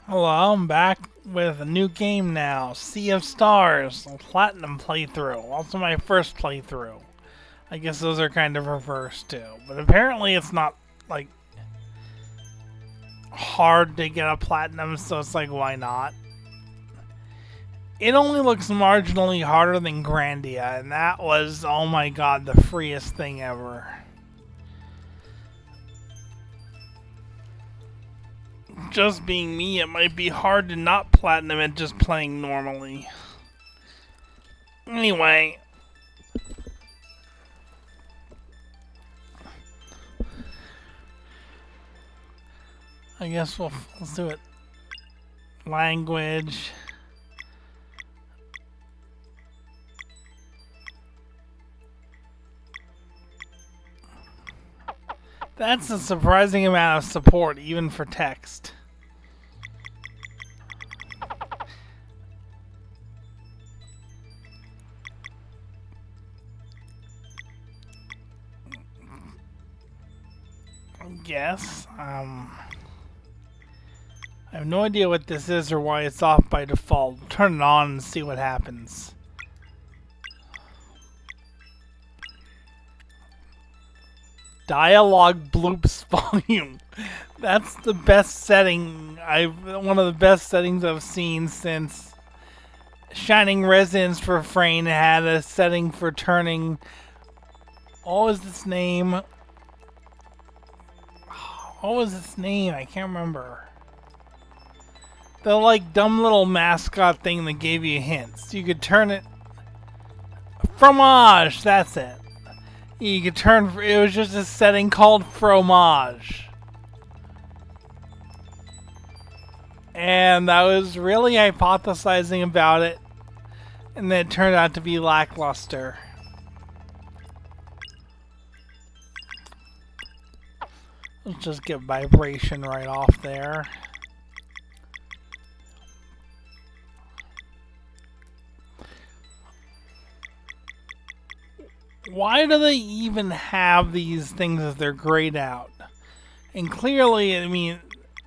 Hello, I'm back with a new game now. Sea of Stars, a platinum playthrough. Also my first playthrough. I guess those are kind of reversed too. But apparently it's not, like, hard to get a platinum, so it's like, why not? It only looks marginally harder than Grandia, and that was, oh my god, the freest thing ever. Just being me, it might be hard to not platinum it just playing normally. Anyway, I guess let's do it. Language. That's a surprising amount of support, even for text. I guess. I have no idea what this is or why it's off by default. Turn it on and see what happens. Dialogue bloops volume. That's the best setting. One of the best settings I've seen since Shining Resonance for Frame had a setting for turning. What was its name? What was its name? I can't remember. The like dumb little mascot thing that gave you hints. You could turn it. Fromage. That's it. You could turn. It was just a setting called Fromage. And I was really hypothesizing about it, and then it turned out to be lackluster. Let's just get vibration right off there. Why do they even have these things as they're grayed out? And clearly, I mean,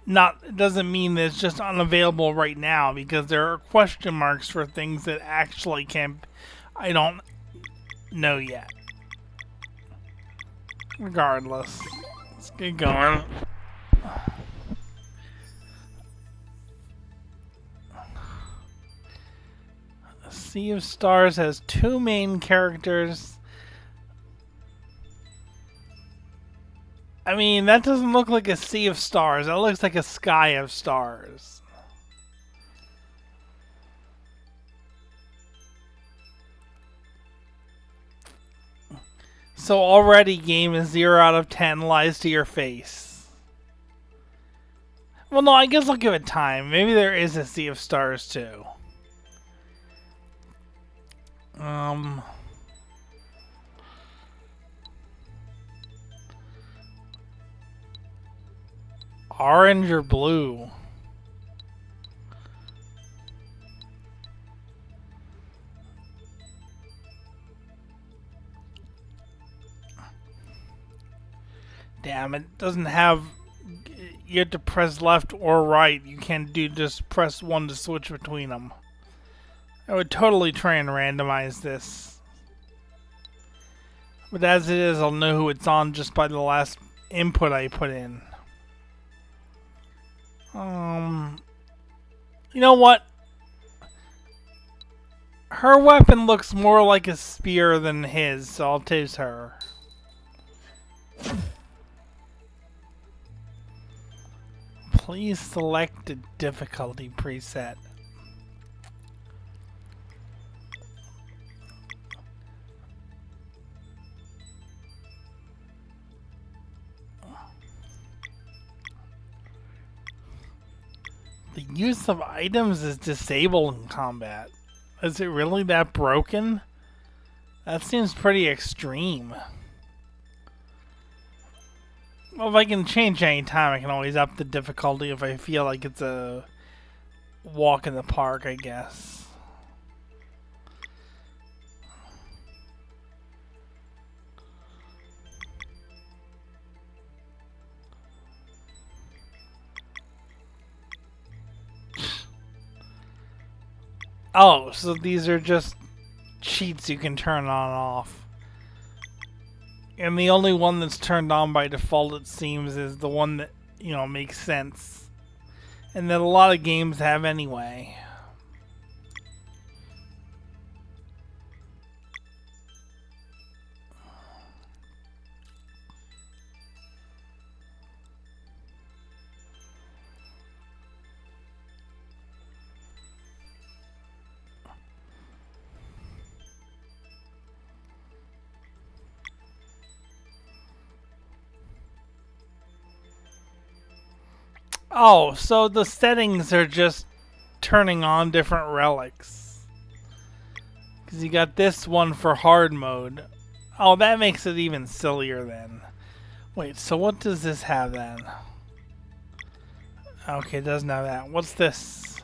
it doesn't mean that it's just unavailable right now, because there are question marks for things that actually can't. I don't know yet. Regardless, let's get going. Sea of Stars has two main characters. I mean, that doesn't look like a sea of stars. That looks like a sky of stars. So already game is 0 out of 10 lies to your face. Well, no, I guess I'll give it time. Maybe there is a sea of stars too. Orange or blue? Damn, it doesn't have. You have to press left or right. You can't just press one to switch between them. I would totally try and randomize this. But as it is, I'll know who it's on just by the last input I put in. You know what? Her weapon looks more like a spear than his, so I'll choose her. Please select a difficulty preset. The use of items is disabled in combat. Is it really that broken? That seems pretty extreme. Well, if I can change any time, I can always up the difficulty if I feel like it's a walk in the park, I guess. Oh, so these are just cheats you can turn on and off. And the only one that's turned on by default, it seems, is the one that, makes sense. And that a lot of games have anyway. Oh, so the settings are just turning on different relics. Because you got this one for hard mode. Oh, that makes it even sillier then. Wait, so what does this have then? Okay, it doesn't have that. What's this?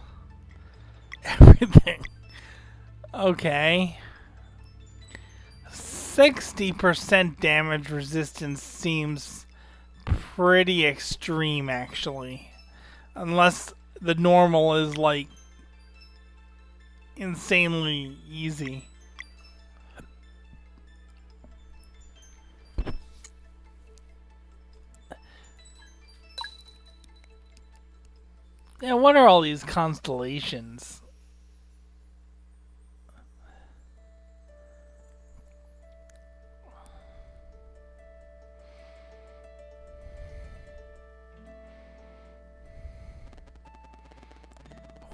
Everything. Okay. 60% damage resistance seems pretty extreme, actually. Unless the normal is, like, insanely easy. Yeah, what are all these constellations?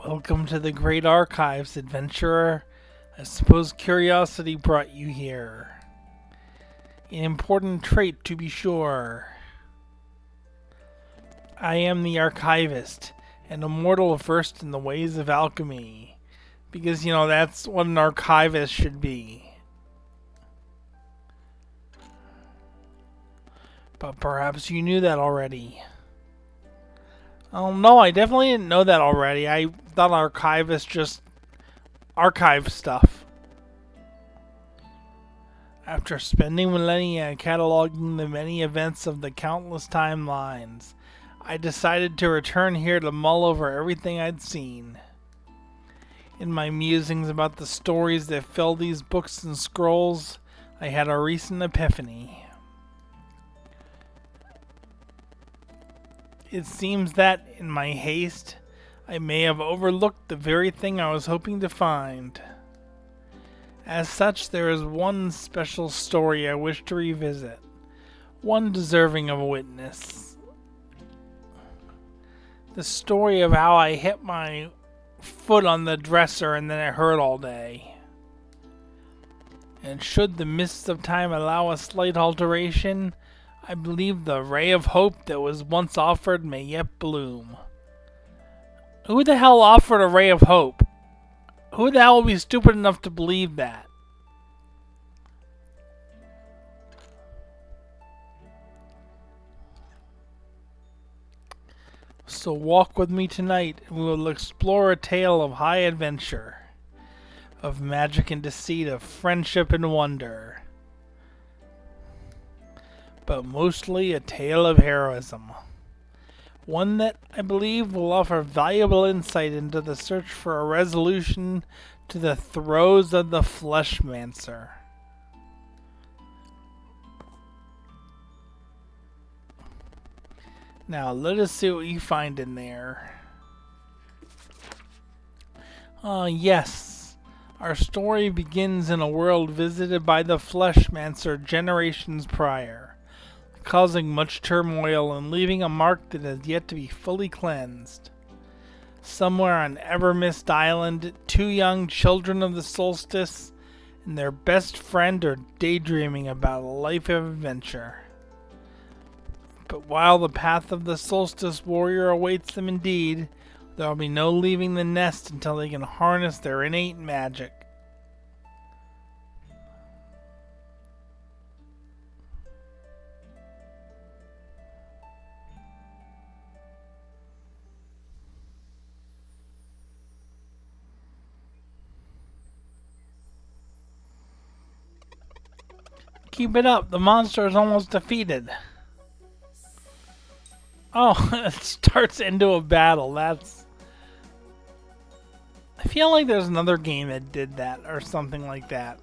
Welcome to the Great Archives, adventurer. I suppose curiosity brought you here. An important trait, to be sure. I am the archivist, an immortal versed in the ways of alchemy. Because, that's what an archivist should be. But perhaps you knew that already. Oh, no, I definitely didn't know that already. I thought archivists just archive stuff. After spending millennia cataloging the many events of the countless timelines, I decided to return here to mull over everything I'd seen. In my musings about the stories that fill these books and scrolls, I had a recent epiphany. It seems that, in my haste, I may have overlooked the very thing I was hoping to find. As such, there is one special story I wish to revisit, one deserving of a witness. The story of how I hit my foot on the dresser and then it hurt all day. And should the mists of time allow a slight alteration, I believe the ray of hope that was once offered may yet bloom. Who the hell offered a ray of hope? Who the hell would be stupid enough to believe that? So walk with me tonight and we will explore a tale of high adventure, of magic and deceit, of friendship and wonder. But mostly a tale of heroism. One that I believe will offer valuable insight into the search for a resolution to the throes of the Fleshmancer. Now let us see what you find in there. Yes. Our story begins in a world visited by the Fleshmancer generations prior, causing much turmoil and leaving a mark that has yet to be fully cleansed. Somewhere on Evermist Island, two young children of the solstice and their best friend are daydreaming about a life of adventure. But while the path of the solstice warrior awaits them indeed, there will be no leaving the nest until they can harness their innate magic. Keep it up, the monster is almost defeated. Oh, it starts into a battle, that's... I feel like there's another game that did that or something like that.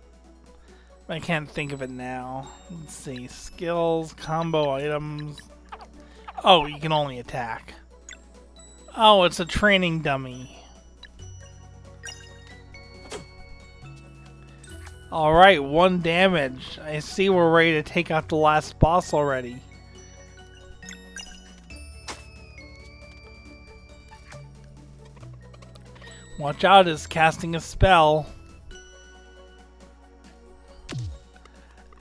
I can't think of it now. Let's see. Skills, combo items. Oh, you can only attack. Oh, it's a training dummy. Alright, 1 damage. I see we're ready to take out the last boss already. Watch out, it's casting a spell.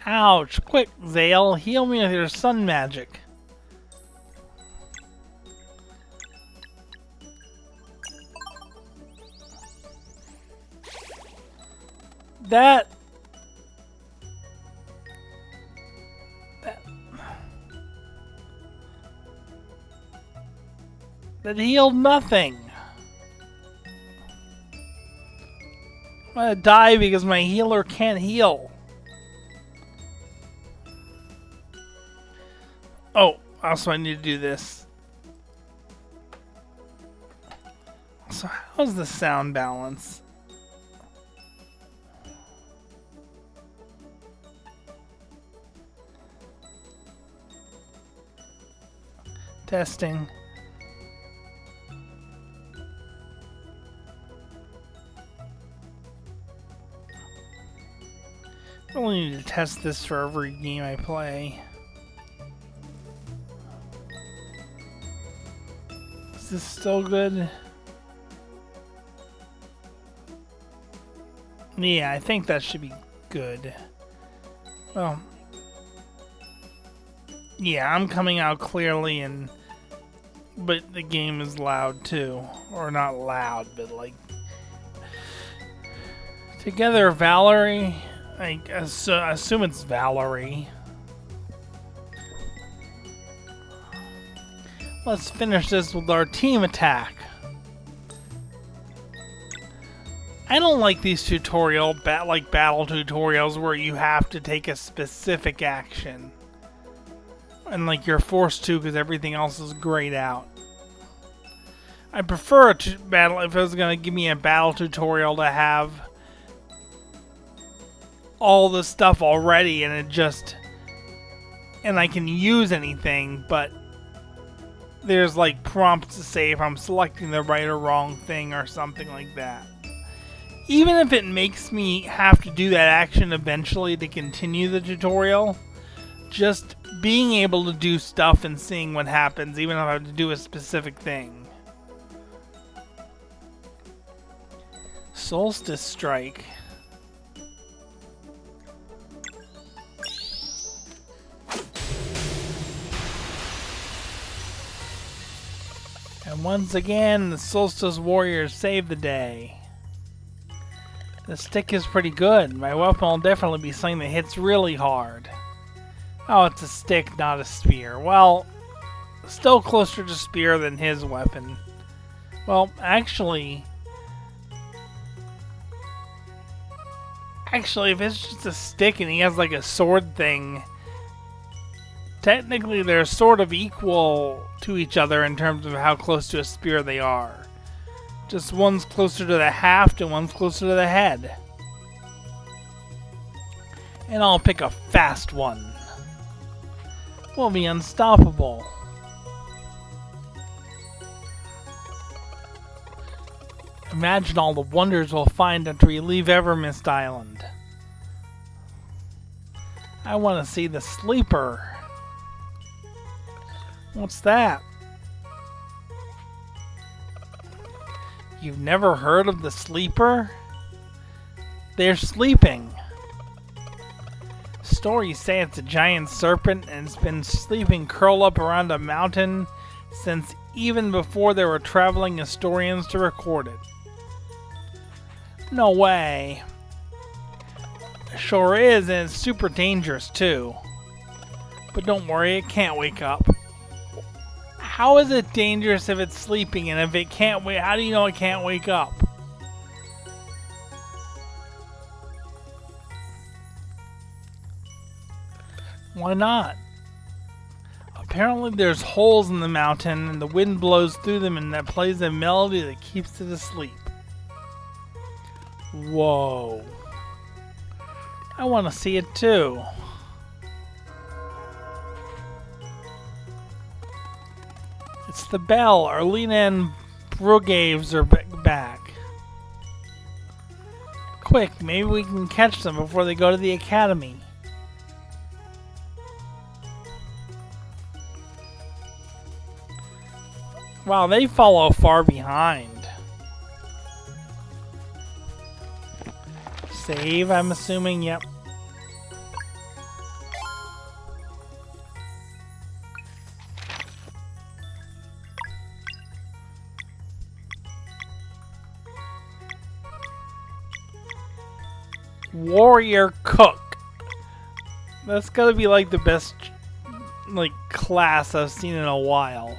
Ouch! Quick, Zale, heal me with your sun magic. That healed nothing. I'm gonna die because my healer can't heal. Oh, also I need to do this. So how's the sound balance? Testing. I really need to test this for every game I play. Is this still good? Yeah, I think that should be good. Well, yeah, I'm coming out clearly, but the game is loud too, or not loud, but like together, Valerie. I assume it's Valerie. Let's finish this with our team attack. I don't like these battle tutorials where you have to take a specific action. And like you're forced to because everything else is grayed out. I prefer a battle, if it was going to give me a battle tutorial, to have all the stuff already and I can use anything, but there's like prompts to say if I'm selecting the right or wrong thing or something like that. Even if it makes me have to do that action eventually to continue the tutorial, just being able to do stuff and seeing what happens, even if I have to do a specific thing. Solstice Strike. And once again, the Solstice Warriors save the day. The stick is pretty good. My weapon will definitely be something that hits really hard. Oh, it's a stick, not a spear. Well, still closer to spear than his weapon. Well, actually, if it's just a stick and he has like a sword thing, technically they're sort of equal to each other in terms of how close to a spear they are. Just one's closer to the haft and one's closer to the head. And I'll pick a fast one. We'll be unstoppable. Imagine all the wonders we'll find after we leave Evermist Island. I want to see the sleeper. What's that? You've never heard of the sleeper? They're sleeping. Stories say it's a giant serpent and it's been sleeping curled up around a mountain since even before there were traveling historians to record it. No way. Sure is, and it's super dangerous too. But don't worry, it can't wake up. How is it dangerous if it's sleeping, and if it can't wake, how do you know it can't wake up? Why not? Apparently there's holes in the mountain and the wind blows through them and that plays a melody that keeps it asleep. Whoa. I want to see it too. It's the bell. Arlena and Brugaves are back. Quick, maybe we can catch them before they go to the academy. Wow, they follow far behind. Save, I'm assuming, yep. Warrior Cook. That's gotta be like the best class I've seen in a while.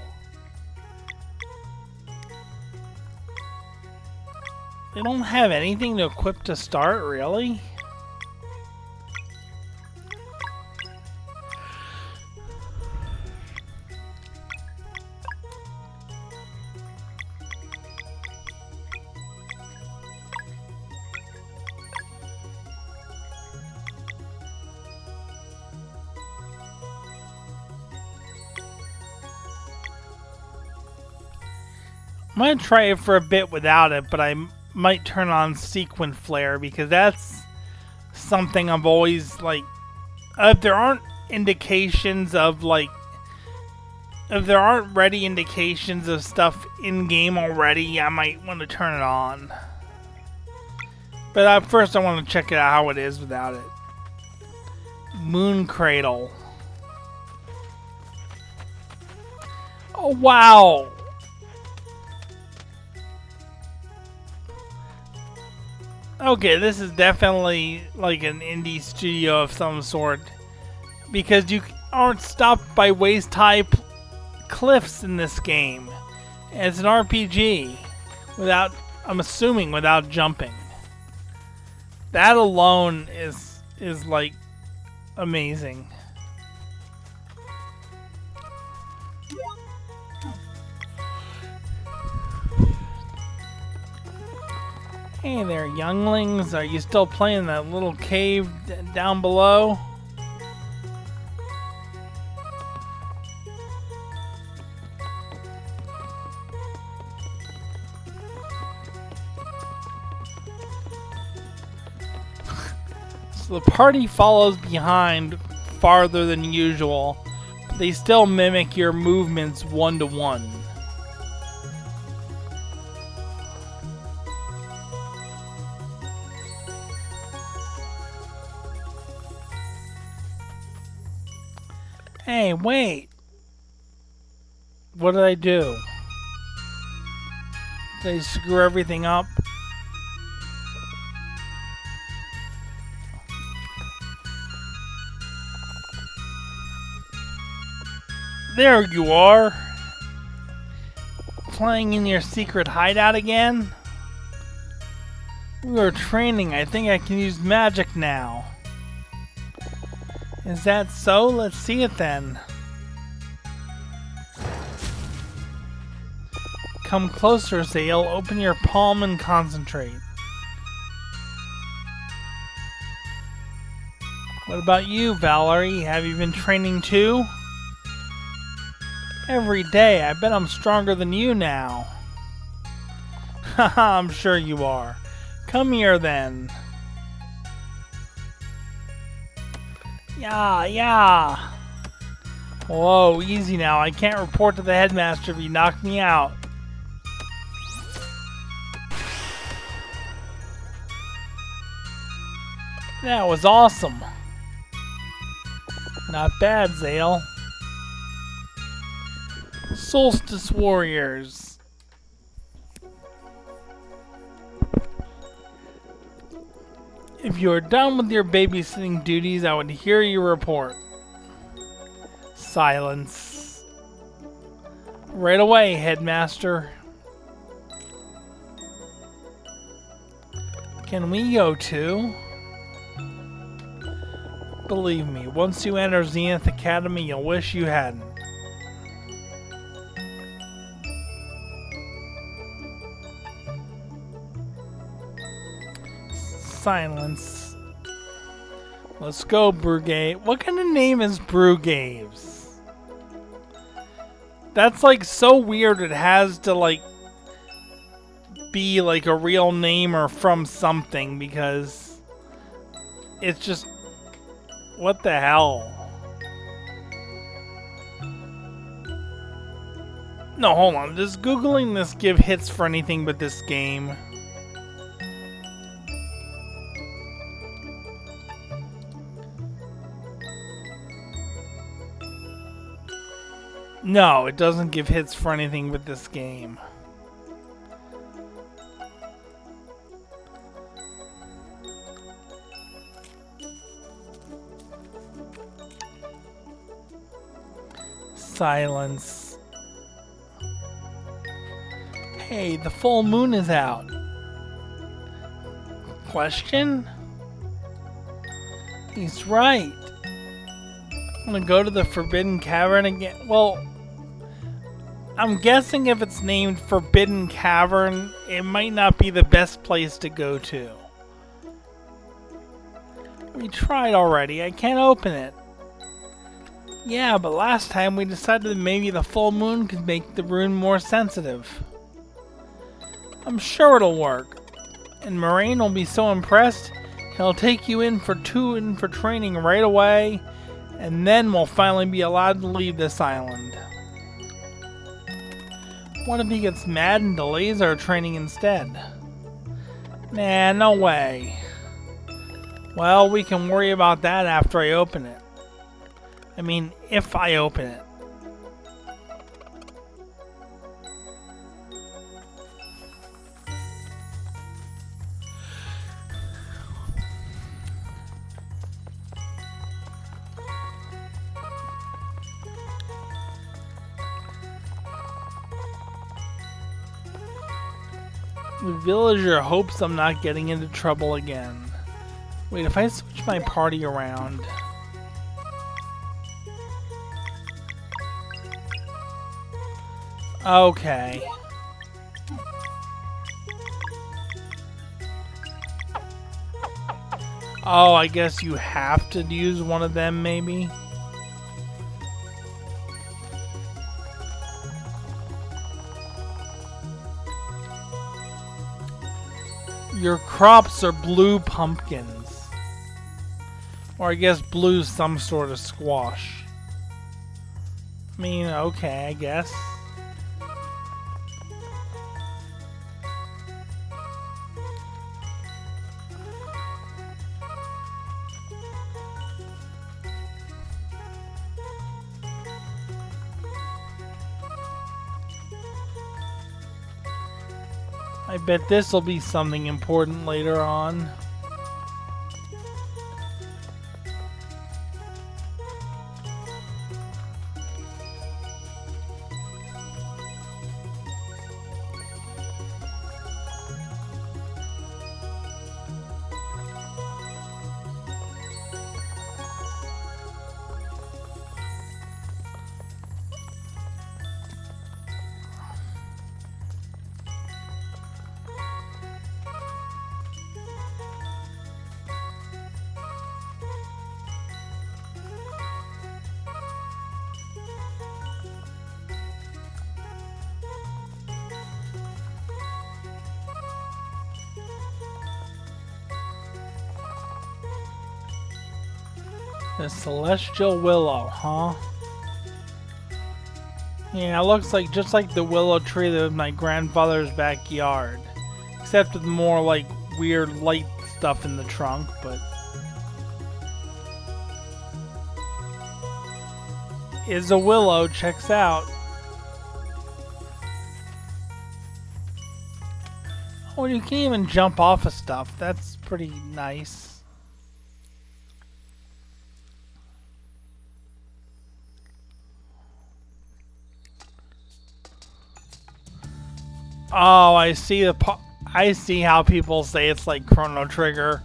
They don't have anything to equip to start, really? I'm gonna try it for a bit without it, but I might turn on Sequin Flare because that's something I've always if there aren't indications of if there aren't ready indications of stuff in game already, I might want to turn it on. But first I want to check it out how it is without it. Moon Cradle. Oh wow! Okay, this is definitely like an indie studio of some sort. Because you aren't stopped by waist-high cliffs in this game. And it's an RPG. I'm assuming without jumping. That alone is like amazing. Hey there, younglings. Are you still playing that little cave down below? So the party follows behind farther than usual, but they still mimic your movements one-to-one. Hey, wait! What did I do? Did I screw everything up? There you are! Playing in your secret hideout again? We were training. I think I can use magic now. Is that so? Let's see it then. Come closer, Zale. Open your palm and concentrate. What about you, Valerie? Have you been training too? Every day. I bet I'm stronger than you now. Haha, I'm sure you are. Come here then. Yeah. Whoa, easy now. I can't report to the headmaster if you knock me out. That was awesome. Not bad, Zale. Solstice Warriors. If you are done with your babysitting duties, I would hear your report. Silence. Right away, Headmaster. Can we go too? Believe me, once you enter Zenith Academy, you'll wish you hadn't. Silence. Let's go, Brugave. What kind of name is Brugaves? That's like so weird. It has to like be like a real name or from something because it's just what the hell? No, hold on. Does Googling this give hits for anything but this game? No, it doesn't give hits for anything but this game. Silence. Hey, the full moon is out. Question? He's right. I'm gonna go to the Forbidden Cavern again. Well, I'm guessing if it's named Forbidden Cavern, it might not be the best place to go to. We tried already. I can't open it. Yeah, but last time we decided that maybe the full moon could make the rune more sensitive. I'm sure it'll work. And Moraine will be so impressed, he'll take you in for training right away, and then we'll finally be allowed to leave this island. What if he gets mad and delays our training instead? Nah, no way. Well, we can worry about that after I open it. I mean, if I open it. The villager hopes I'm not getting into trouble again. Wait, if I switch my party around... Okay. Oh, I guess you have to use one of them, maybe? Your crops are blue pumpkins. Or I guess blue's some sort of squash. I mean, okay, I guess. I bet this will be something important later on. The Celestial Willow, huh? Yeah, it looks like just like the willow tree that was in my grandfather's backyard. Except with more like weird light stuff in the trunk, but... Is a willow, checks out. Oh, you can even jump off of stuff. That's pretty nice. Oh, I see how people say it's like Chrono Trigger.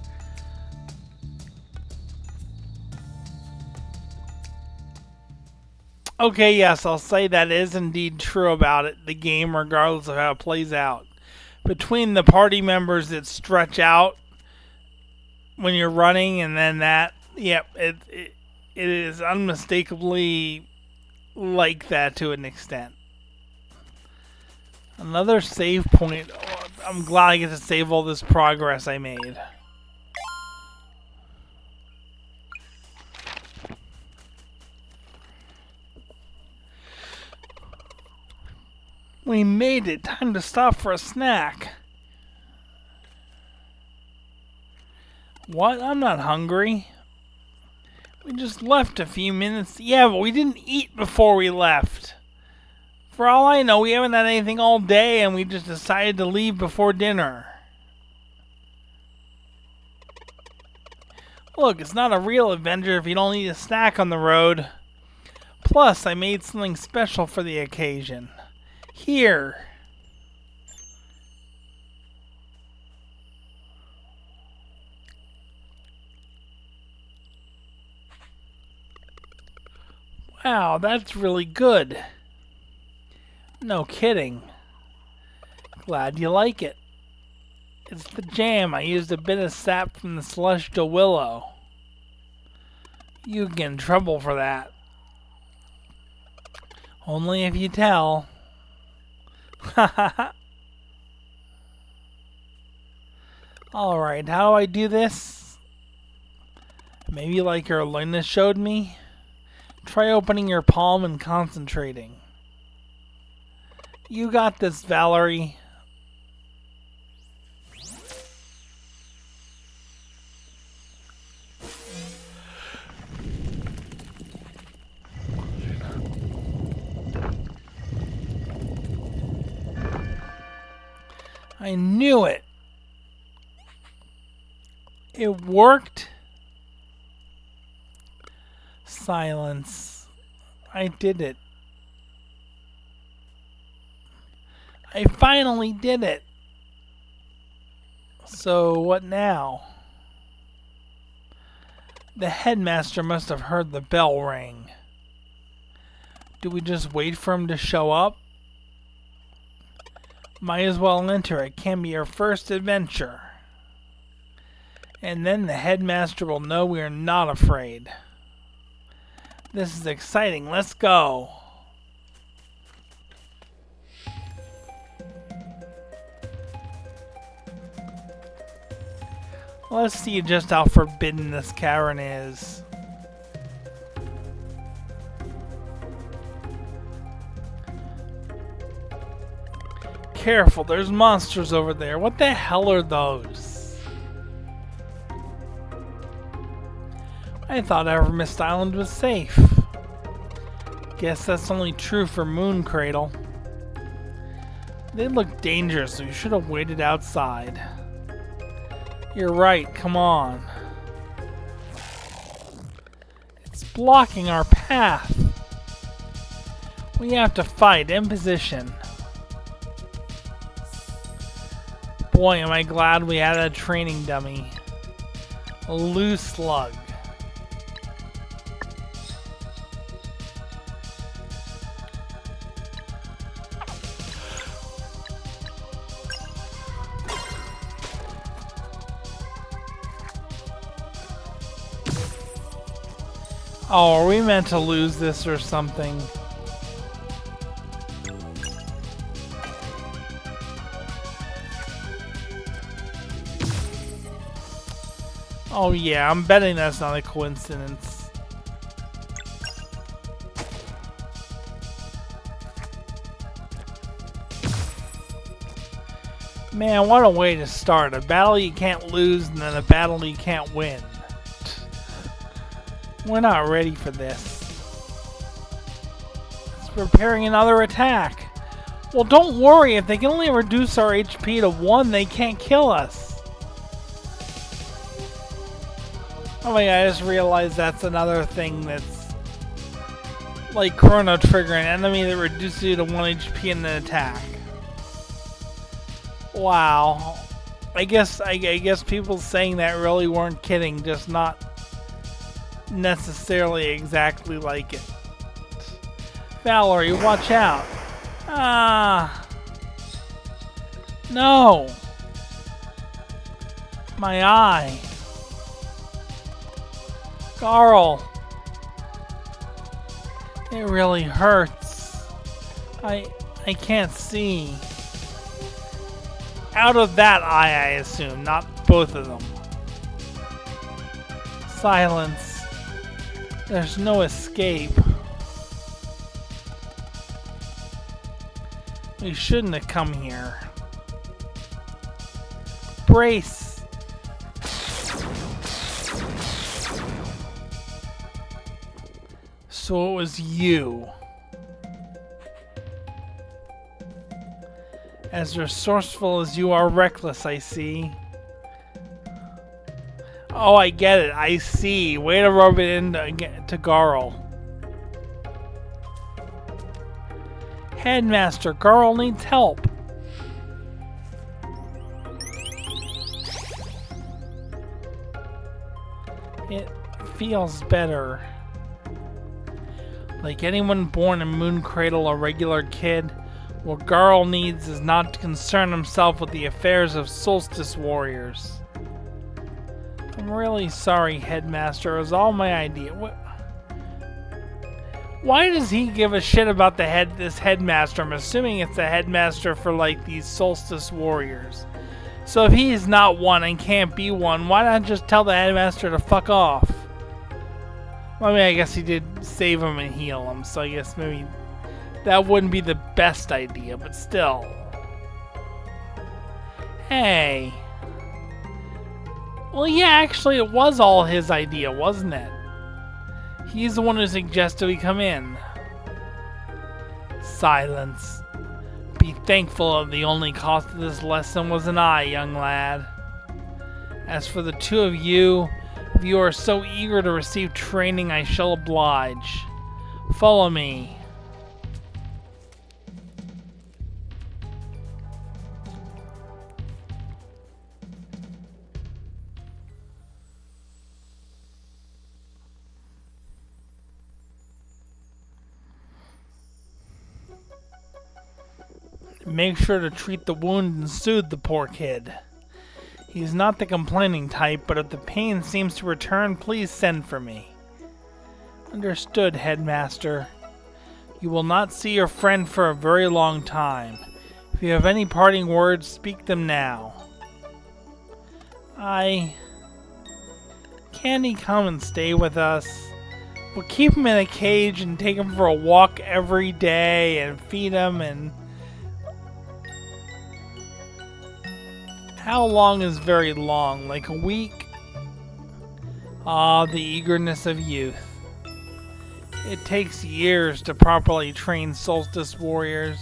Okay, yes, I'll say that is indeed true about it, the game, regardless of how it plays out. Between the party members that stretch out when you're running, and then that. Yep, it is unmistakably like that to an extent. Another save point. Oh, I'm glad I get to save all this progress I made. We made it. Time to stop for a snack. What? I'm not hungry. We just left a few minutes. Yeah, but we didn't eat before we left. For all I know, we haven't had anything all day and we just decided to leave before dinner. Look, it's not a real adventure if you don't eat a snack on the road. Plus, I made something special for the occasion. Here. Wow, that's really good. No kidding. Glad you like it. It's the jam. I used a bit of sap from the celestial willow. You get in trouble for that. Only if you tell. Alright, how do I do this? Maybe like your Elena showed me? Try opening your palm and concentrating. You got this, Valerie. I knew it. It worked. Silence. I did it. I finally did it. So what now? The headmaster must have heard the bell ring. Do we just wait for him to show up? Might as well enter. It can be our first adventure. And then the headmaster will know we are not afraid. This is exciting. Let's go. Let's see just how forbidden this cavern is. Careful, there's monsters over there. What the hell are those? I thought Evermist Island was safe. Guess that's only true for Moon Cradle. They look dangerous, so you should have waited outside. You're right, come on. It's blocking our path. We have to fight in position. Boy, am I glad we had a training dummy. A loose slug. Oh, are we meant to lose this or something? Oh yeah, I'm betting that's not a coincidence. Man, what a way to start. A battle you can't lose and then a battle you can't win. We're not ready for this. It's preparing another attack. Well, don't worry. If they can only reduce our HP to 1, they can't kill us. Oh my god, I just realized that's another thing that's like Chrono Trigger, an enemy that reduces you to 1 HP in an attack. Wow. I guess people saying that really weren't kidding, just not necessarily exactly like it. Valerie, watch out. Ah. No. My eye. Carl! It really hurts. I can't see. Out of that eye, I assume, not both of them. Silence. There's no escape. We shouldn't have come here. Brace! So it was you. As resourceful as you are reckless, I see. Oh, I get it. I see. Way to rub it in to Garl. Headmaster, Garl needs help. It feels better. Like anyone born in Moon Cradle, a regular kid, what Garl needs is not to concern himself with the affairs of Solstice Warriors. I'm really sorry, Headmaster. It was all my idea. Why does he give a shit about this Headmaster? I'm assuming it's the Headmaster for, like, these Solstice Warriors. So if he is not one and can't be one, why not just tell the Headmaster to fuck off? Well, I mean, I guess he did save him and heal him, so I guess maybe that wouldn't be the best idea, but still. Hey. Well, yeah, actually, it was all his idea, wasn't it? He's the one who suggested we come in. Silence. Be thankful that the only cost of this lesson was an eye, young lad. As for the two of you, if you are so eager to receive training, I shall oblige. Follow me. Make sure to treat the wound and soothe the poor kid. He's not the complaining type, but if the pain seems to return, please send for me. Understood, Headmaster. You will not see your friend for a very long time. If you have any parting words, speak them now. Can he come and stay with us? We'll keep him in a cage and take him for a walk every day and feed him and... How long is very long? Like a week? Ah, the eagerness of youth. It takes years to properly train Solstice Warriors.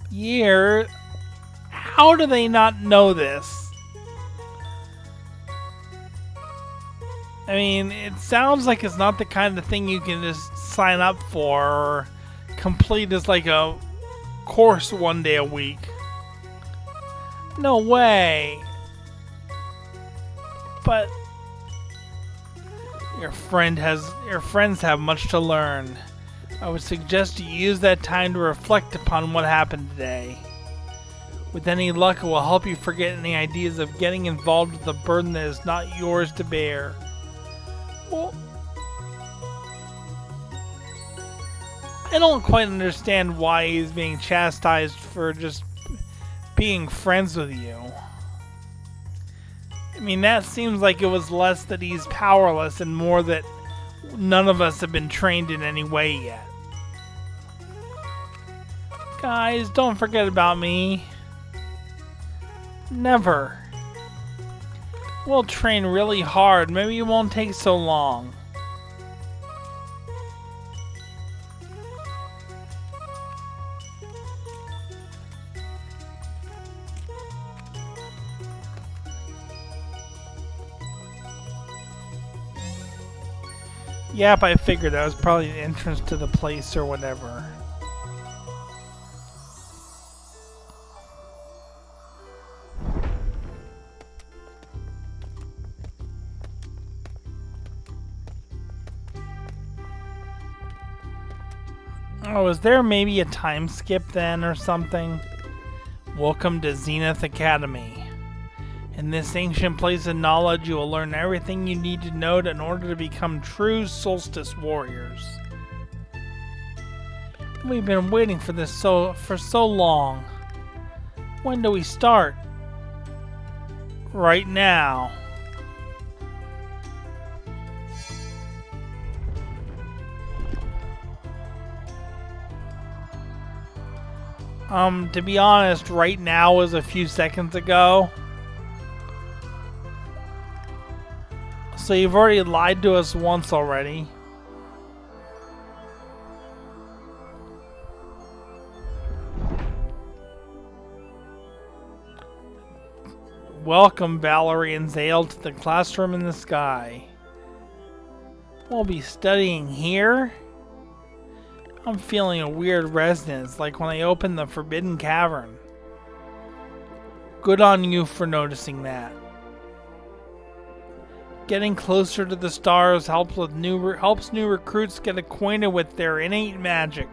Years? How do they not know this? I mean, it sounds like it's not the kind of thing you can just sign up for or complete as like a course one day a week. No way. But your friends have much to learn. I would suggest you use that time to reflect upon what happened today. With any luck, it will help you forget any ideas of getting involved with a burden that is not yours to bear. Well, I don't quite understand why he's being chastised for just being friends with you. I mean, that seems like it was less that he's powerless and more that none of us have been trained in any way yet. Guys, don't forget about me. Never. We'll train really hard. Maybe it won't take so long. Yep, I figured that was probably the entrance to the place or whatever. Oh, is there maybe a time skip then or something? Welcome to Zenith Academy. In this ancient place of knowledge, you will learn everything you need to know in order to become true solstice warriors. We've been waiting for this for so long. When do we start? Right now. To be honest, right now was a few seconds ago. So you've already lied to us once already. Welcome, Valerie and Zale, to the classroom in the sky. We'll be studying here? I'm feeling a weird resonance, like when I opened the Forbidden Cavern. Good on you for noticing that. Getting closer to the stars helps new recruits get acquainted with their innate magic.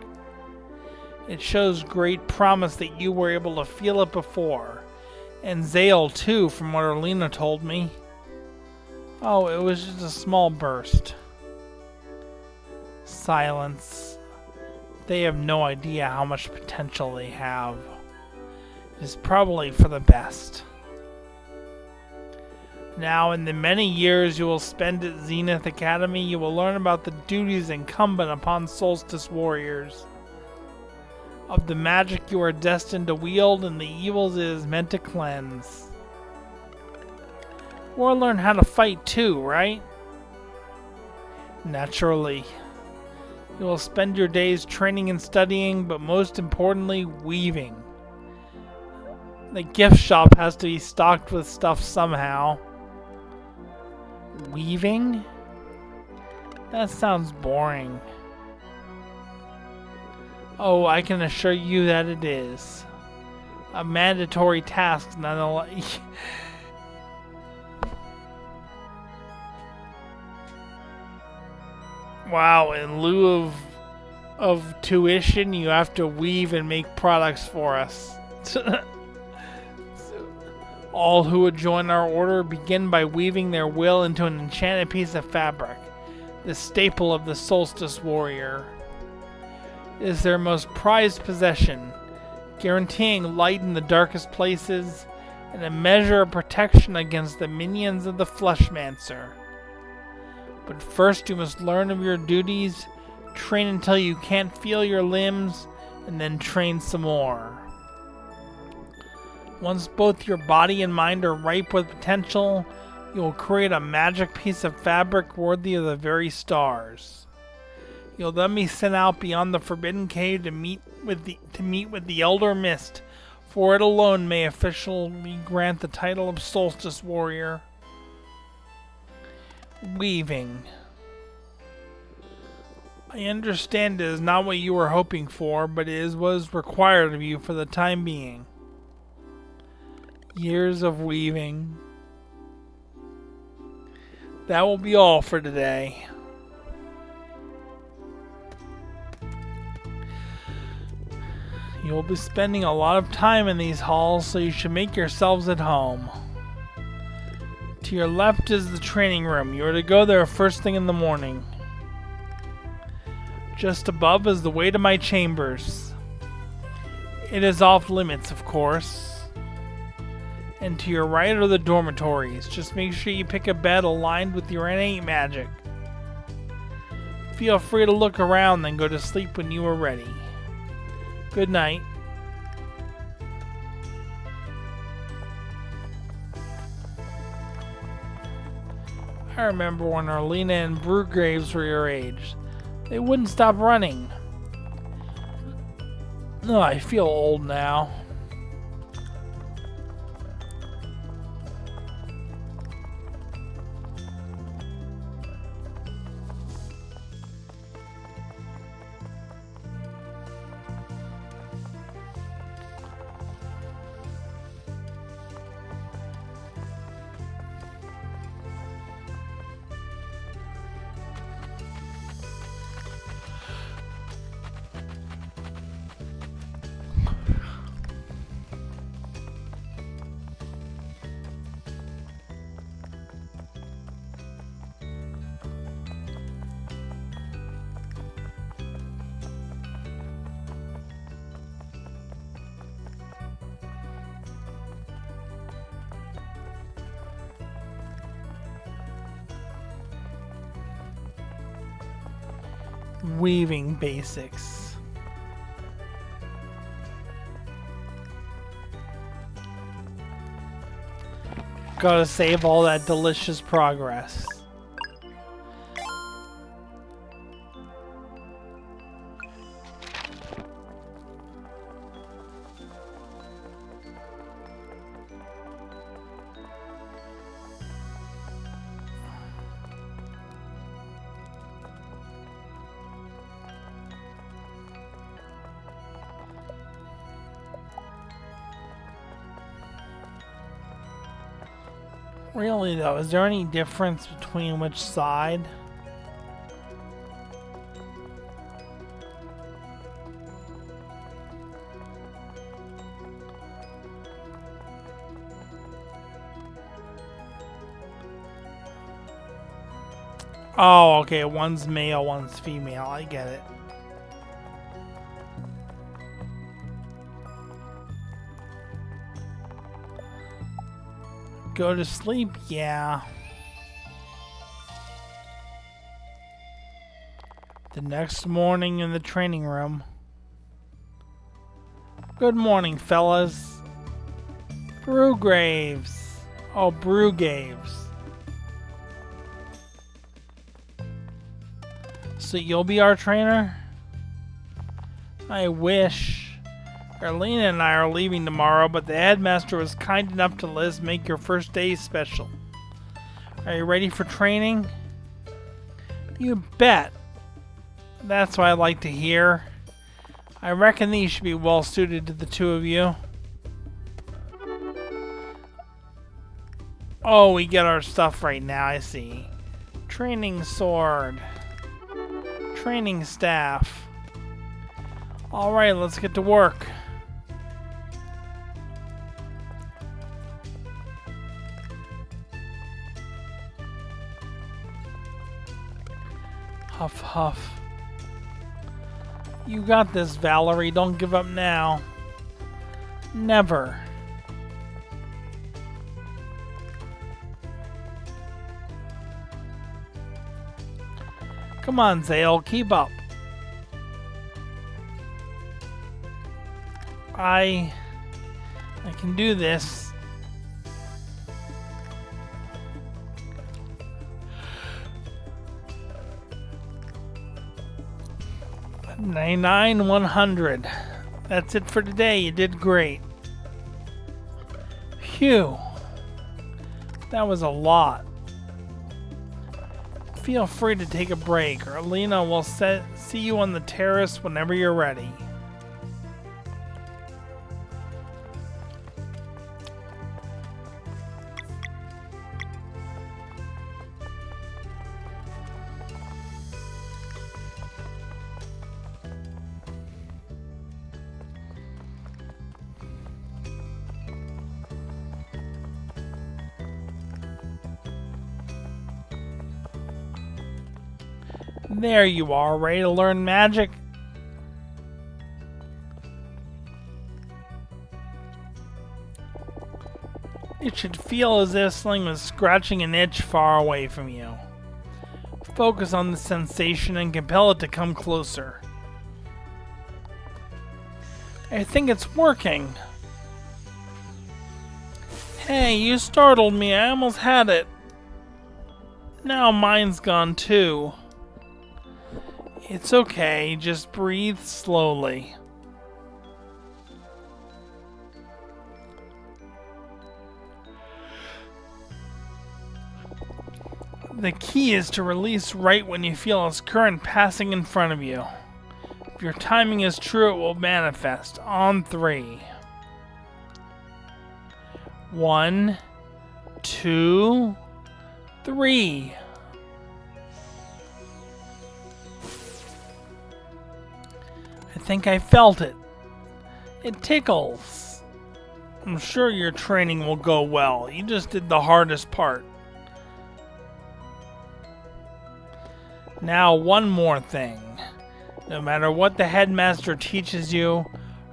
It shows great promise that you were able to feel it before. And Zale too, from what Erlina told me. Oh, it was just a small burst. Silence. They have no idea how much potential they have. It is probably for the best. Now, in the many years you will spend at Zenith Academy, you will learn about the duties incumbent upon Solstice Warriors, of the magic you are destined to wield and the evils it is meant to cleanse. We'll learn how to fight too, right? Naturally. You will spend your days training and studying, but most importantly, weaving. The gift shop has to be stocked with stuff somehow. Weaving? That sounds boring. Oh, I can assure you that it is. A mandatory task nonetheless. Wow, in lieu of tuition, you have to weave and make products for us. All who would join our order begin by weaving their will into an enchanted piece of fabric, the staple of the Solstice Warrior. It is their most prized possession, guaranteeing light in the darkest places and a measure of protection against the minions of the Fleshmancer. But first you must learn of your duties, train until you can't feel your limbs, and then train some more. Once both your body and mind are ripe with potential, you will create a magic piece of fabric worthy of the very stars. You'll then be sent out beyond the Forbidden Cave to meet with the Elder Mist, for it alone may officially grant the title of Solstice Warrior. Weaving. I understand it is not what you were hoping for, but it is what is required of you for the time being. Years of weaving. That will be all for today. You will be spending a lot of time in these halls, so you should make yourselves at home. To your left is the training room. You are to go there first thing in the morning. Just above is the way to my chambers. It is off limits, of course. And to your right are the dormitories. Just make sure you pick a bed aligned with your innate magic. Feel free to look around, then go to sleep when you are ready. Good night. I remember when Erlina and Brewgraves were your age. They wouldn't stop running. No, I feel old now. weaving basics. Gotta save all that delicious progress. Really though, is there any difference between which side? Oh, okay, one's male, one's female, I get it. Go to sleep? Yeah. The next morning in the training room. Good morning, fellas. Brewgraves. Oh, Brewgaves. So you'll be our trainer? I wish. Arlena and I are leaving tomorrow, but the headmaster was kind enough to let us make your first day special. Are you ready for training? You bet. That's what I like to hear. I reckon these should be well suited to the two of you. Oh, we get our stuff right now, I see. Training sword. Training staff. Alright, let's get to work. Huff, huff. You got this, Valerie. Don't give up now. Never. Come on, Zale. Keep up. I can do this. 99, 100. That's it for today. You did great. Phew. That was a lot. Feel free to take a break. Arlena will see you on the terrace whenever you're ready. There you are, ready to learn magic? It should feel as if something was scratching an itch far away from you. Focus on the sensation and compel it to come closer. I think it's working. Hey, you startled me. I almost had it. Now mine's gone too. It's okay, just breathe slowly. The key is to release right when you feel its current passing in front of you. If your timing is true, it will manifest on 3. 1, 2, 3. I think I felt it. It tickles. I'm sure your training will go well. You just did the hardest part. Now, one more thing. No matter what the headmaster teaches you,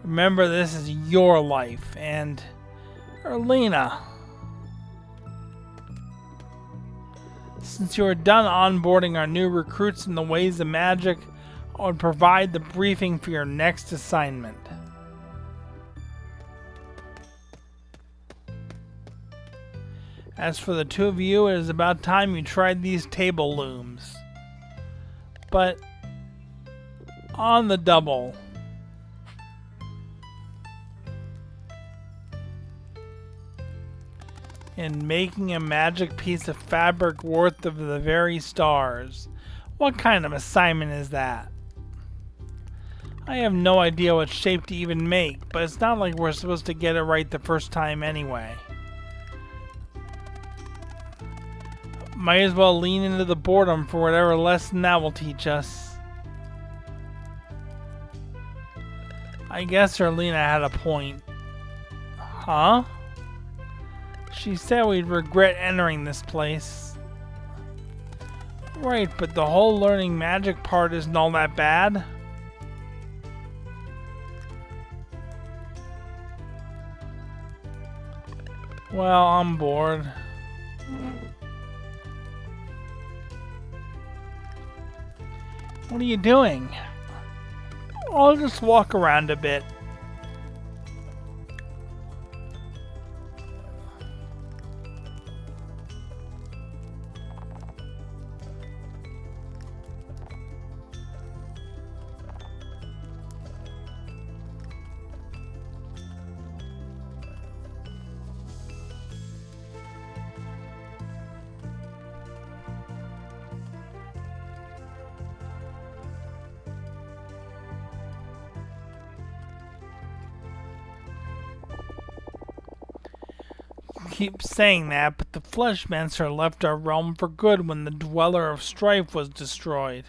remember this is your life. And Arlena, since you are done onboarding our new recruits in the ways of magic, I would provide the briefing for your next assignment. As for the two of you, it is about time you tried these table looms. But on the double. In making a magic piece of fabric worth of the very stars. What kind of assignment is that? I have no idea what shape to even make, but it's not like we're supposed to get it right the first time anyway. Might as well lean into the boredom for whatever lesson that will teach us. I guess Erlina had a point. Huh? She said we'd regret entering this place. Right, but the whole learning magic part isn't all that bad. Well, I'm bored. What are you doing? I'll just walk around a bit. Keep saying that, but the Fleshmancer left our realm for good when the Dweller of Strife was destroyed.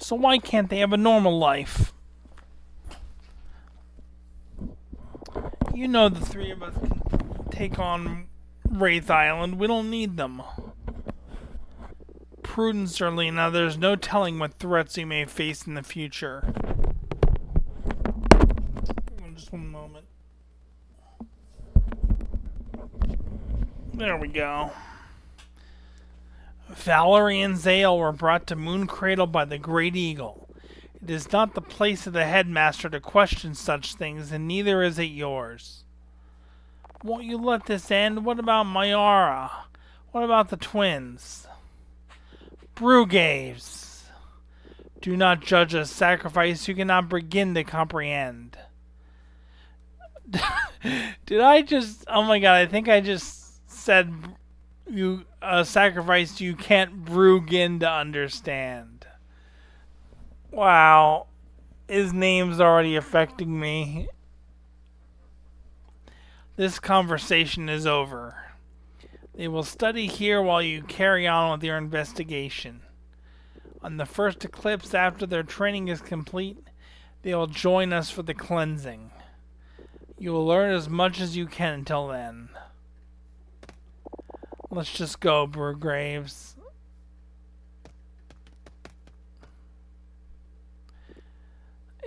So why can't they have a normal life? You know the three of us can take on Wraith Island. We don't need them. Prudence, Erlina, there's no telling what threats we may face in the future. Just one moment. There we go. Valerie and Zale were brought to Moon Cradle by the Great Eagle. It is not the place of the headmaster to question such things, and neither is it yours. Won't you let this end? What about Mayara? What about the twins? Brugaves. Do not judge a sacrifice you cannot begin to comprehend. Did I just... Oh my god, I think I just said you sacrifice you can't begin to understand. Wow. His name's already affecting me. This conversation is over. They will study here while you carry on with your investigation. On the first eclipse after their training is complete, they will join us for the cleansing. You will learn as much as you can until then. Let's just go, Brugraves.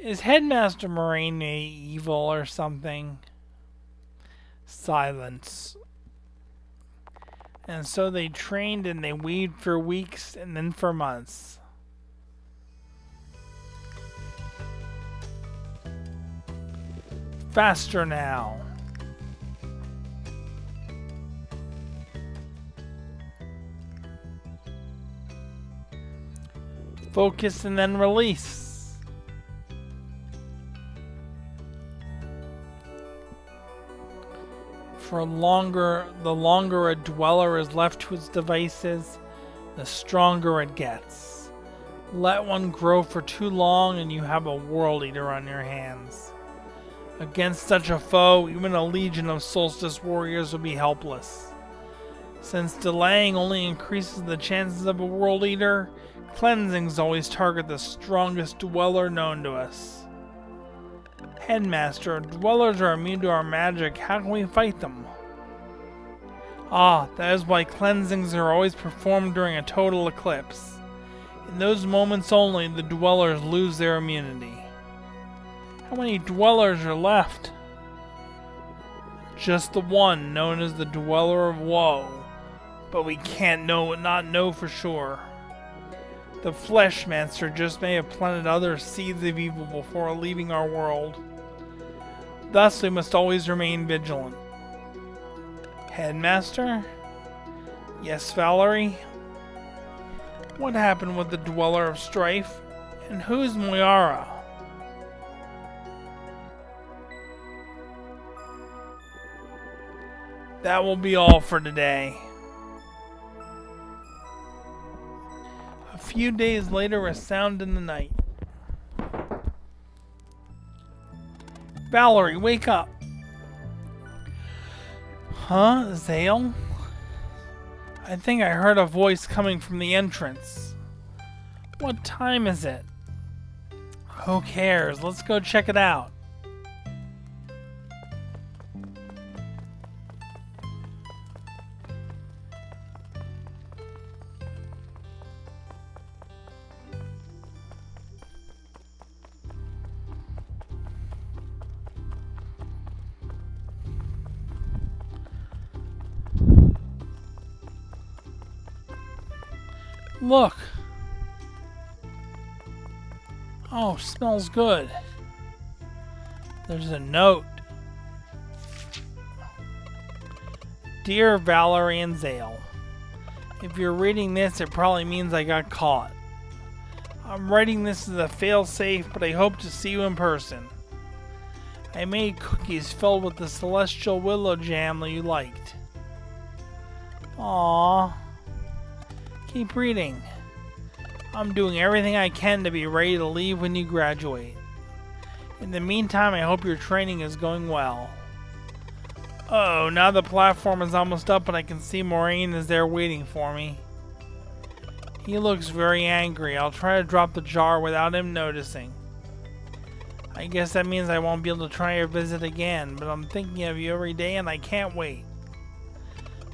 Is Headmaster Moraine evil or something? Silence. And so they trained and they weaved for weeks and then for months. Faster now. Focus and then release. The longer a dweller is left to its devices, the stronger it gets. Let one grow for too long and you have a world eater on your hands. Against such a foe, even a legion of Solstice warriors will be helpless. Since delaying only increases the chances of a world eater, cleansings always target the strongest dweller known to us. Headmaster, dwellers are immune to our magic. How can we fight them? Ah, that is why cleansings are always performed during a total eclipse. In those moments only, the dwellers lose their immunity. How many dwellers are left? Just the one, known as the Dweller of Woe. But we can't not know for sure. The Flesh Monster just may have planted other seeds of evil before leaving our world. Thus, we must always remain vigilant. Headmaster? Yes, Valerie? What happened with the Dweller of Strife? And who's Moyara? That will be all for today. A few days later, a sound in the night. Valerie, wake up! Huh? Zale? I think I heard a voice coming from the entrance. What time is it? Who cares? Let's go check it out. Look! Oh, smells good. There's a note. Dear Valerie and Zale, if you're reading this, it probably means I got caught. I'm writing this as a fail-safe, but I hope to see you in person. I made cookies filled with the celestial willow jam that you liked. Aww. Keep reading. I'm doing everything I can to be ready to leave when you graduate. In the meantime, I hope your training is going well. Oh, now the platform is almost up and I can see Moraine is there waiting for me. He looks very angry. I'll try to drop the jar without him noticing. I guess that means I won't be able to try your visit again, but I'm thinking of you every day and I can't wait.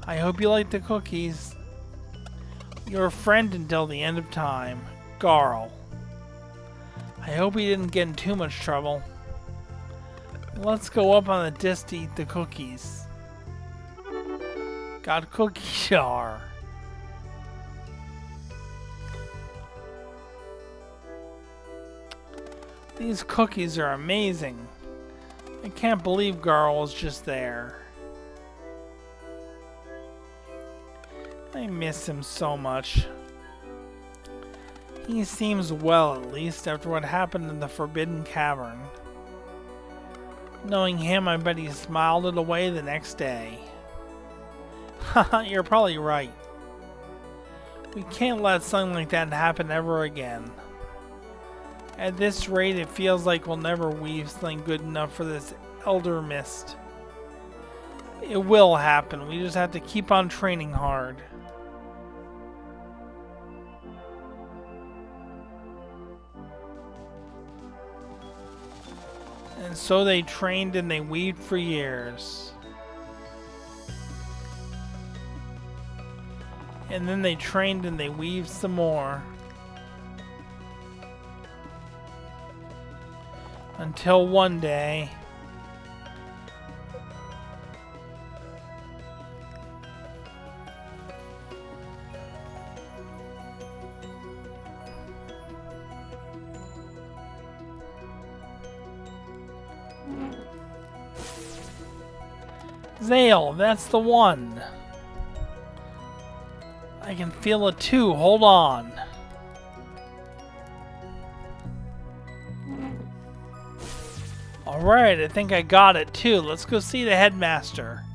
I hope you like the cookies. Your friend until the end of time, Garl. I hope he didn't get in too much trouble. Let's go up on the disc to eat the cookies. Got cookie jar. These cookies are amazing. I can't believe Garl was just there. I miss him so much. He seems well, at least, after what happened in the Forbidden Cavern. Knowing him, I bet he smiled it away the next day. Haha, you're probably right. We can't let something like that happen ever again. At this rate, it feels like we'll never weave something good enough for this Elder Mist. It will happen, we just have to keep on training hard. And so they trained and they weaved for years. And then they trained and they weaved some more. Until one day... Zale, that's the one. I can feel it too, hold on. Alright, I think I got it too. Let's go see the headmaster.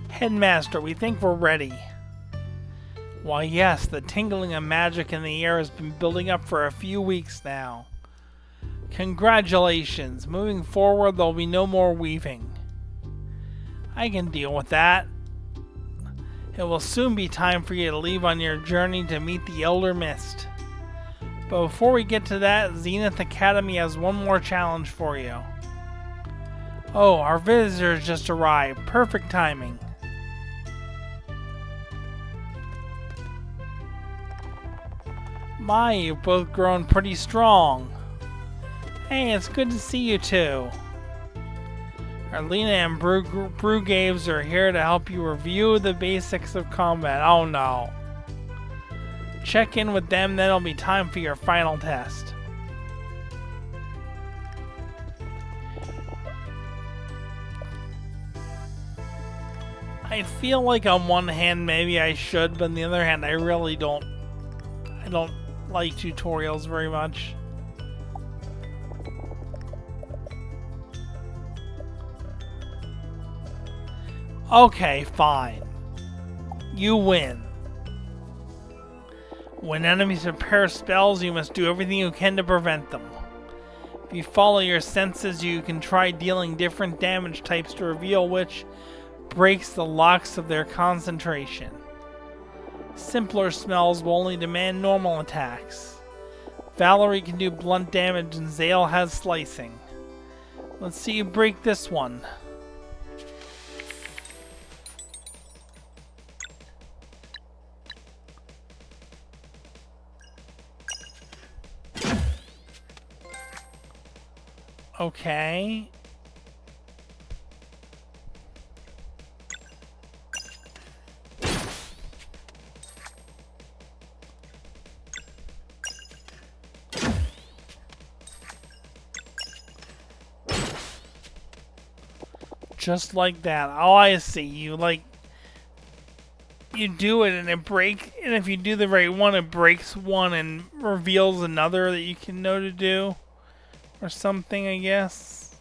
Headmaster, we think we're ready. Why yes, the tingling of magic in the air has been building up for a few weeks now. Congratulations, moving forward there'll be no more weaving. I can deal with that. It will soon be time for you to leave on your journey to meet the Elder Mist. But before we get to that, Zenith Academy has one more challenge for you. Oh, our visitors just arrived. Perfect timing. My, you've both grown pretty strong. Hey, it's good to see you two. Arlena and Brugaves are here to help you review the basics of combat. Oh no. Check in with them, then it'll be time for your final test. I feel like on one hand maybe I should, but on the other hand I really don't. I don't like tutorials very much. Okay, fine. You win. When enemies prepare spells, you must do everything you can to prevent them. If you follow your senses, you can try dealing different damage types to reveal which breaks the locks of their concentration. Simpler spells will only demand normal attacks. Valerie can do blunt damage and Zale has slicing. Let's see you break this one. Okay. Just like that. Oh, I see. You do it and it breaks, and if you do the right one, it breaks one and reveals another that you can know to do. Or something, I guess.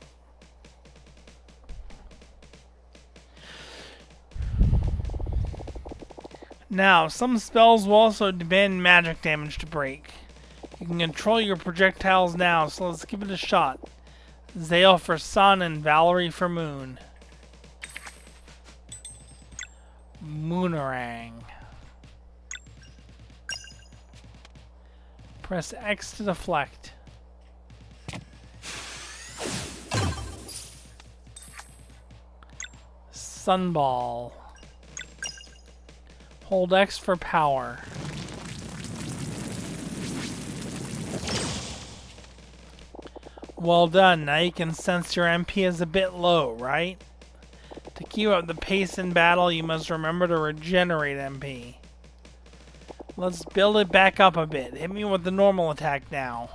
Now, some spells will also demand magic damage to break. You can control your projectiles now, so let's give it a shot. Zale for Sun and Valerie for Moon. Moonerang. Press X to deflect. Sunball. Hold X for power. Well done. Now you can sense your MP is a bit low, right? To keep up the pace in battle, you must remember to regenerate MP. Let's build it back up a bit. Hit me with the normal attack now.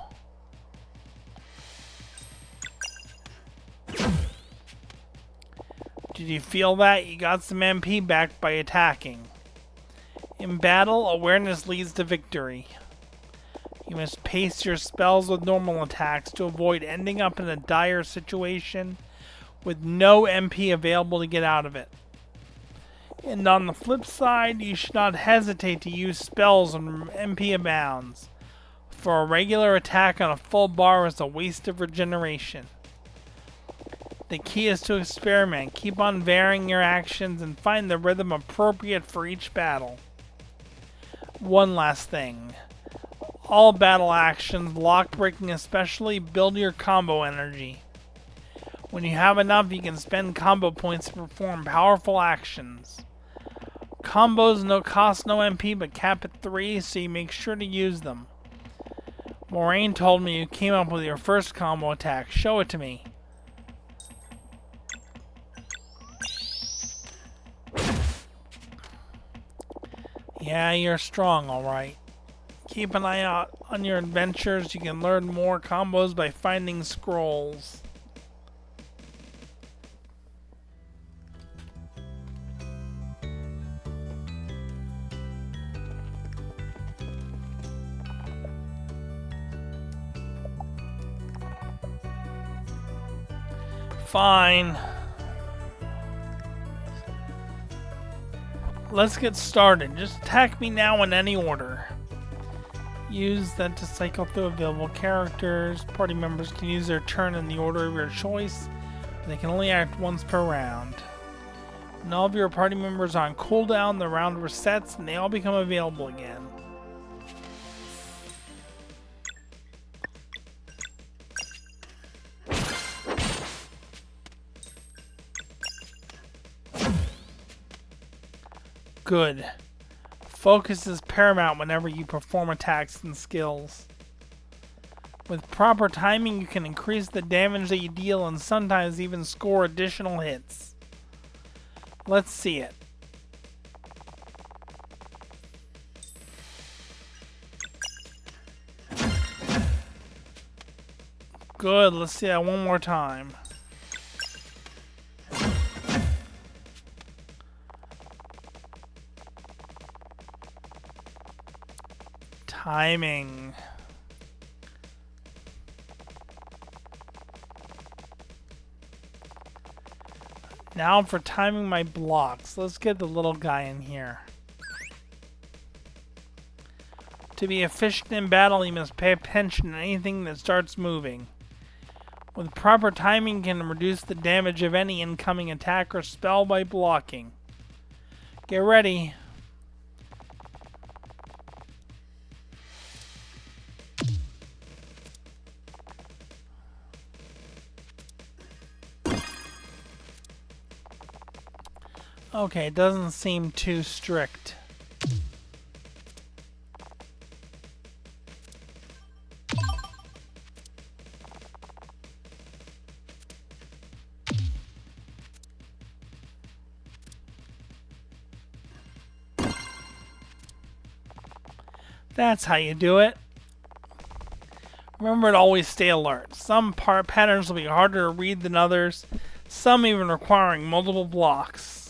Did you feel that? You got some MP back by attacking. In battle, awareness leads to victory. You must pace your spells with normal attacks to avoid ending up in a dire situation with no MP available to get out of it. And on the flip side, you should not hesitate to use spells when MP abounds, for a regular attack on a full bar is a waste of regeneration. The key is to experiment. Keep on varying your actions and find the rhythm appropriate for each battle. One last thing. All battle actions, lock breaking especially, build your combo energy. When you have enough, you can spend combo points to perform powerful actions. Combos cost no MP but cap at 3, so you make sure to use them. Moraine told me you came up with your first combo attack. Show it to me. Yeah, you're strong, alright. Keep an eye out on your adventures. You can learn more combos by finding scrolls. Fine. Let's get started. Just attack me now in any order. Use that to cycle through available characters. Party members can use their turn in the order of your choice. They can only act once per round. When all of your party members are on cooldown, the round resets and they all become available again. Good. Focus is paramount whenever you perform attacks and skills. With proper timing, you can increase the damage that you deal and sometimes even score additional hits. Let's see it. Good, let's see that one more time. Timing. Now for timing my blocks. Let's get the little guy in here. To be efficient in battle, you must pay attention to anything that starts moving. With proper timing, you can reduce the damage of any incoming attack or spell by blocking. Get ready. Okay, it doesn't seem too strict. That's how you do it. Remember to always stay alert. Some patterns will be harder to read than others, some even requiring multiple blocks.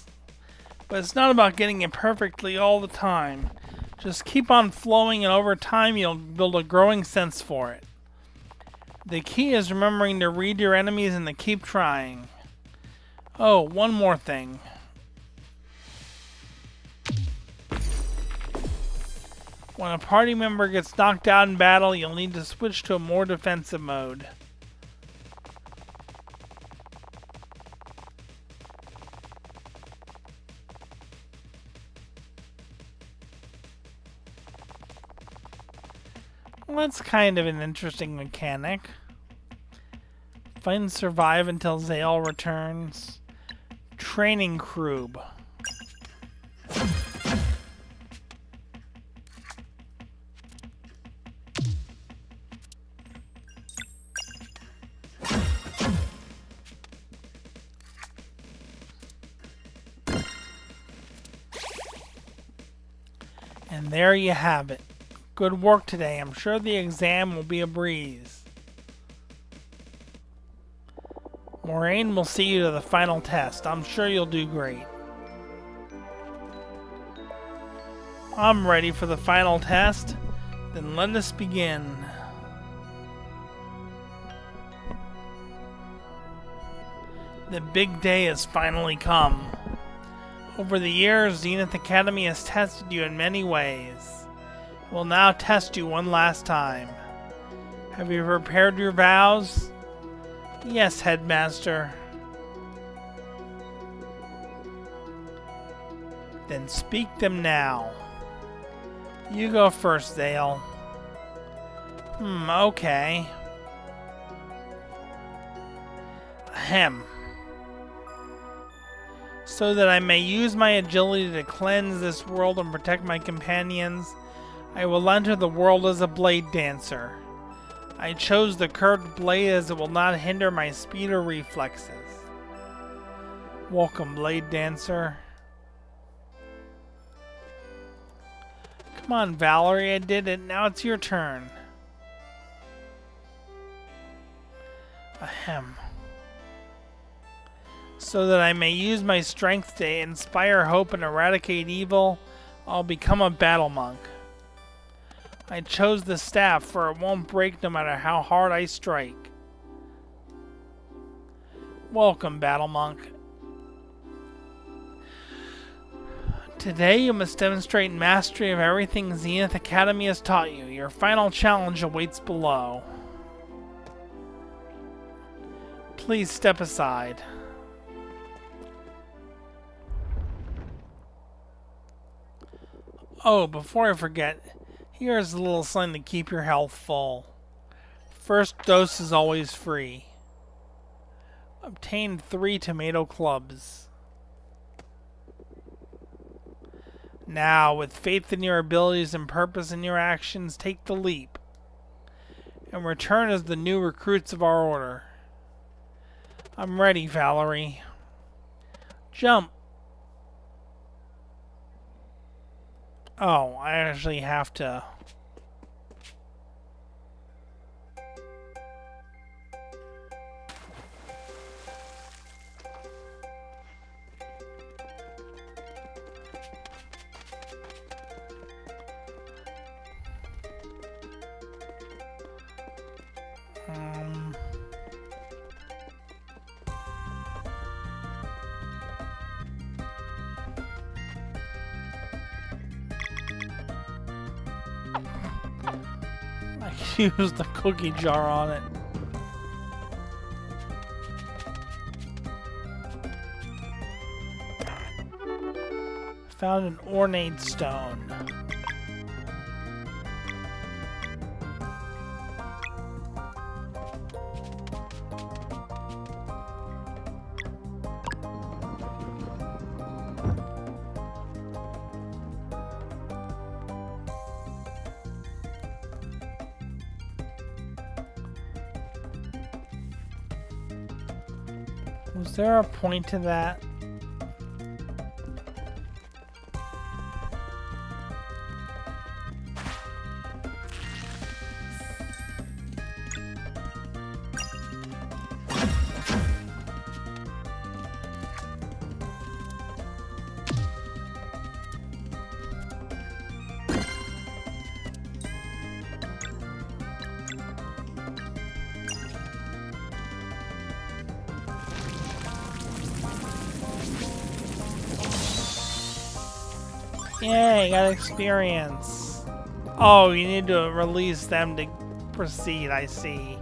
But it's not about getting it perfectly all the time. Just keep on flowing and over time you'll build a growing sense for it. The key is remembering to read your enemies and to keep trying. Oh, one more thing. When a party member gets knocked out in battle, you'll need to switch to a more defensive mode. Well, that's kind of an interesting mechanic. Fight and survive until Zale returns. Training Crube. And there you have it. Good work today. I'm sure the exam will be a breeze. Moraine will see you to the final test. I'm sure you'll do great. I'm ready for the final test. Then let us begin. The big day has finally come. Over the years, Zenith Academy has tested you in many ways. It will now test you one last time. Have you prepared your vows? Yes, Headmaster. Then speak them now. You go first, Zale. Okay. Ahem. So that I may use my agility to cleanse this world and protect my companions, I will enter the world as a blade dancer. I chose the curved blade as it will not hinder my speed or reflexes. Welcome, Blade Dancer. Come on, Valerie, I did it. Now it's your turn. Ahem. So that I may use my strength to inspire hope and eradicate evil, I'll become a battle monk. I chose the staff, for it won't break no matter how hard I strike. Welcome, Battle Monk. Today you must demonstrate mastery of everything Zenith Academy has taught you. Your final challenge awaits below. Please step aside. Oh, before I forget, here's a little something to keep your health full. First dose is always free. Obtain 3 tomato clubs. Now, with faith in your abilities and purpose in your actions, take the leap and return as the new recruits of our order. I'm ready, Valerie. Jump. Oh, I actually have to... I used the cookie jar on it. Found an ornate stone. Was there a point to that? Yay, got experience. Oh, you need to release them to proceed, I see.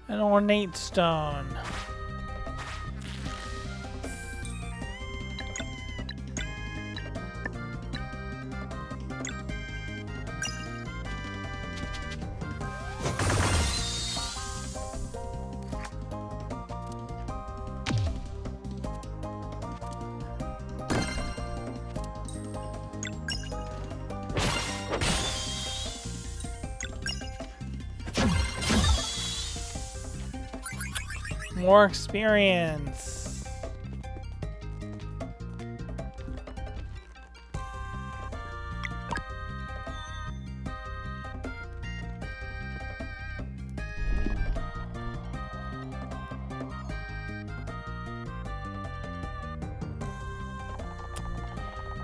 An ornate stone. More experience.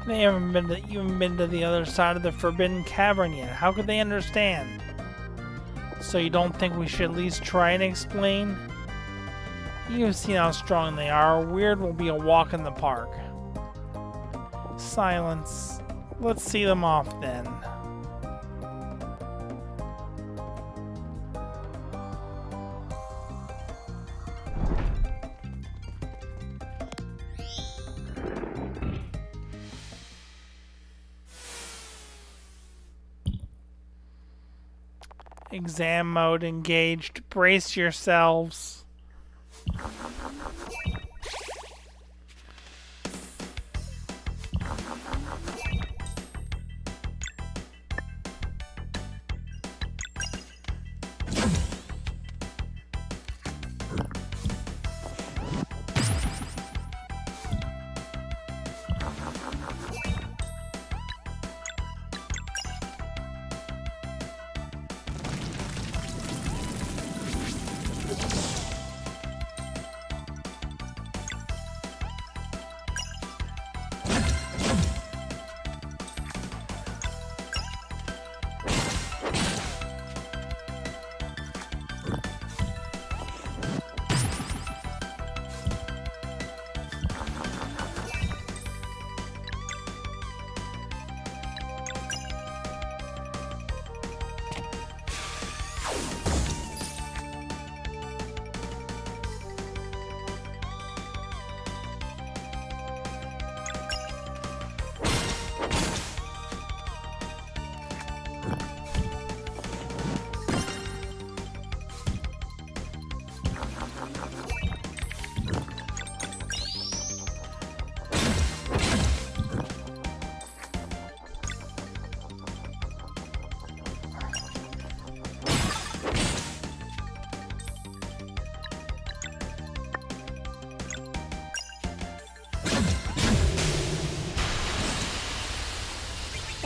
They haven't even been to the other side of the Forbidden Cavern yet. How could they understand? So you don't think we should at least try and explain? You've seen how strong they are. Weird will be a walk in the park. Silence. Let's see them off then. Exam mode engaged. Brace yourselves.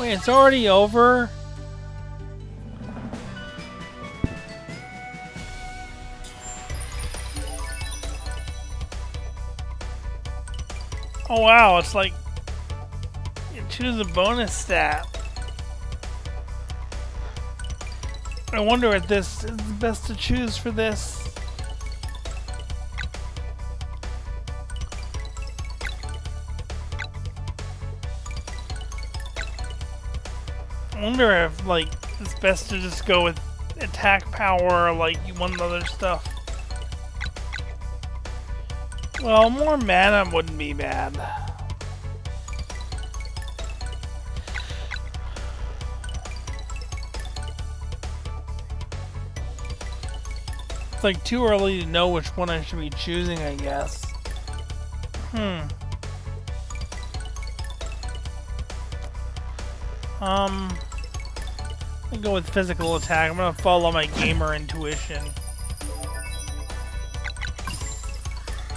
Wait, it's already over? Oh wow, it's like you choose a bonus stat. I wonder if this is the best to choose for this. I wonder if like it's best to just go with attack power or like you want other stuff. Well, more mana wouldn't be bad. It's like too early to know which one I should be choosing, I guess. I'm gonna go with physical attack. I'm gonna follow my gamer intuition.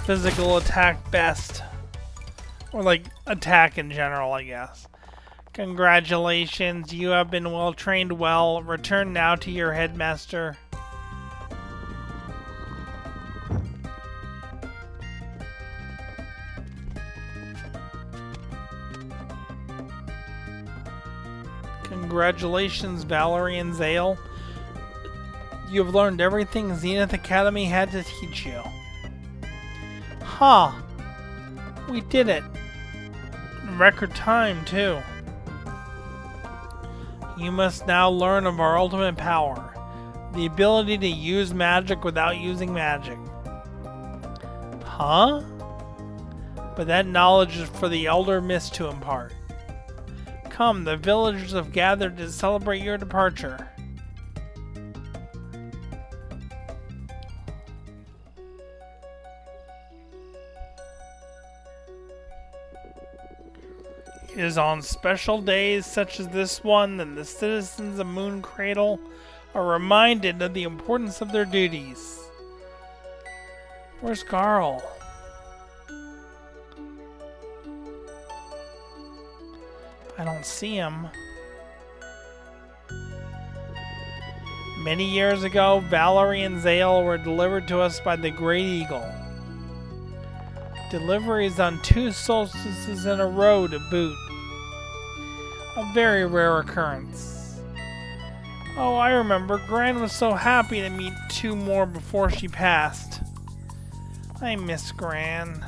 Physical attack best. Or like attack in general, I guess. Congratulations, you have been well trained well. Return now to your headmaster. Congratulations, Valerie and Zale. You have learned everything Zenith Academy had to teach you. Huh. We did it. In record time, too. You must now learn of our ultimate power. The ability to use magic without using magic. Huh? But that knowledge is for the Elder Mist to impart. Come, the villagers have gathered to celebrate your departure. It is on special days such as this one that the citizens of Moon Cradle are reminded of the importance of their duties. Where's Garl? I don't see him. Many years ago, Valerie and Zale were delivered to us by the Great Eagle. Deliveries on 2 solstices in a row to boot. A very rare occurrence. Oh, I remember. Gran was so happy to meet 2 more before she passed. I miss Gran.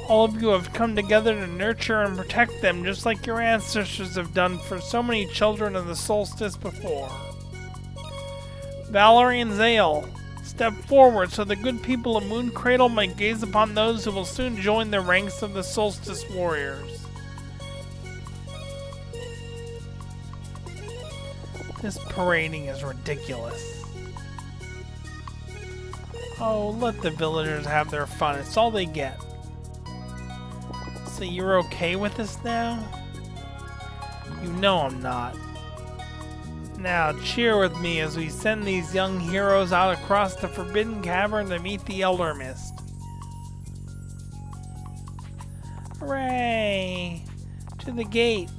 All of you have come together to nurture and protect them just like your ancestors have done for so many children of the solstice before. Valerie and Zale, step forward so the good people of Moon Cradle might gaze upon those who will soon join the ranks of the solstice warriors. This parading is ridiculous. Oh, let the villagers have their fun. It's all they get. So you're okay with this now? You know I'm not. Now cheer with me as we send these young heroes out across the Forbidden Cavern to meet the Elder Mist. Hooray! To the gate.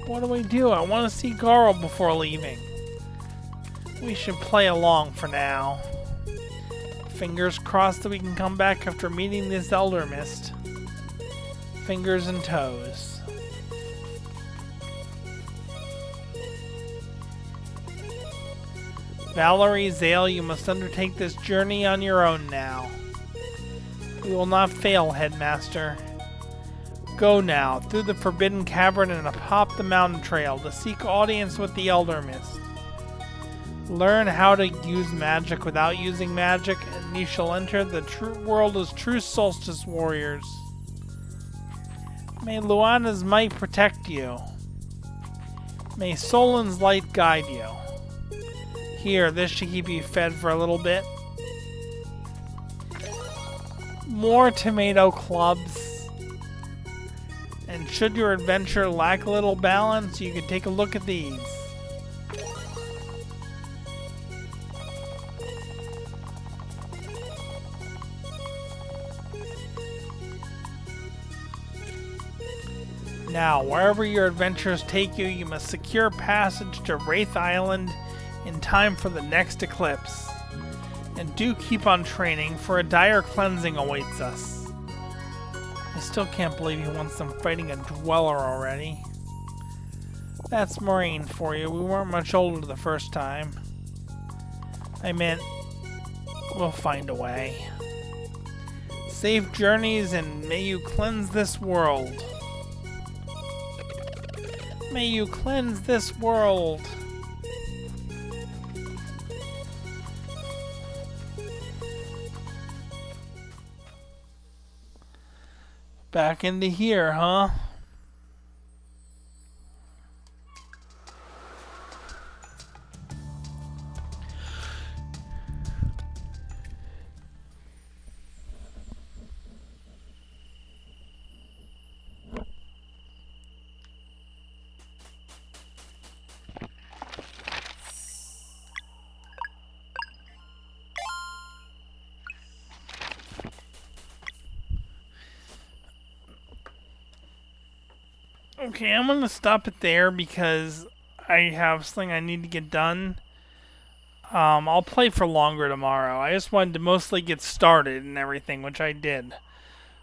What do we do? I want to see Garl before leaving. We should play along for now. Fingers crossed that we can come back after meeting this Elder Mist. Fingers and toes. Valerie, Zale, you must undertake this journey on your own now. We will not fail, Headmaster. Go now, through the Forbidden Cavern and atop the mountain trail to seek audience with the Elder Mist. Learn how to use magic without using magic, and you shall enter the true world as true solstice warriors. May Luana's might protect you. May Solin's light guide you. Here, this should keep you fed for a little bit. More tomato clubs. And should your adventure lack a little balance, you can take a look at these. Now, wherever your adventures take you, you must secure passage to Wraith Island in time for the next eclipse. And do keep on training, for a dire cleansing awaits us. I still can't believe he wants them fighting a Dweller already. That's Marine for you. We weren't much older the first time. I meant, we'll find a way. Safe journeys, and may you cleanse this world. May you cleanse this world. Back into here, huh? Okay, I'm gonna stop it there because I have something I need to get done. I'll play for longer tomorrow. I just wanted to mostly get started and everything, which I did.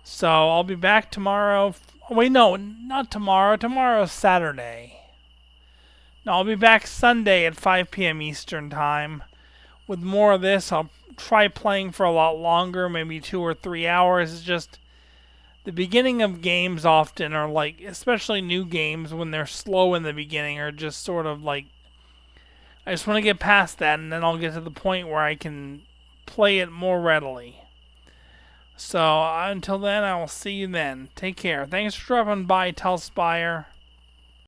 So I'll be back tomorrow. Oh, wait, no, not tomorrow. Tomorrow's Saturday. No, I'll be back Sunday at 5 p.m. Eastern Time. With more of this, I'll try playing for a lot longer, maybe 2 or 3 hours. It's just the beginning of games often are like, especially new games, when they're slow in the beginning, are just sort of like, I just want to get past that, and then I'll get to the point where I can play it more readily. So until then, I will see you then. Take care. Thanks for dropping by, Telspire.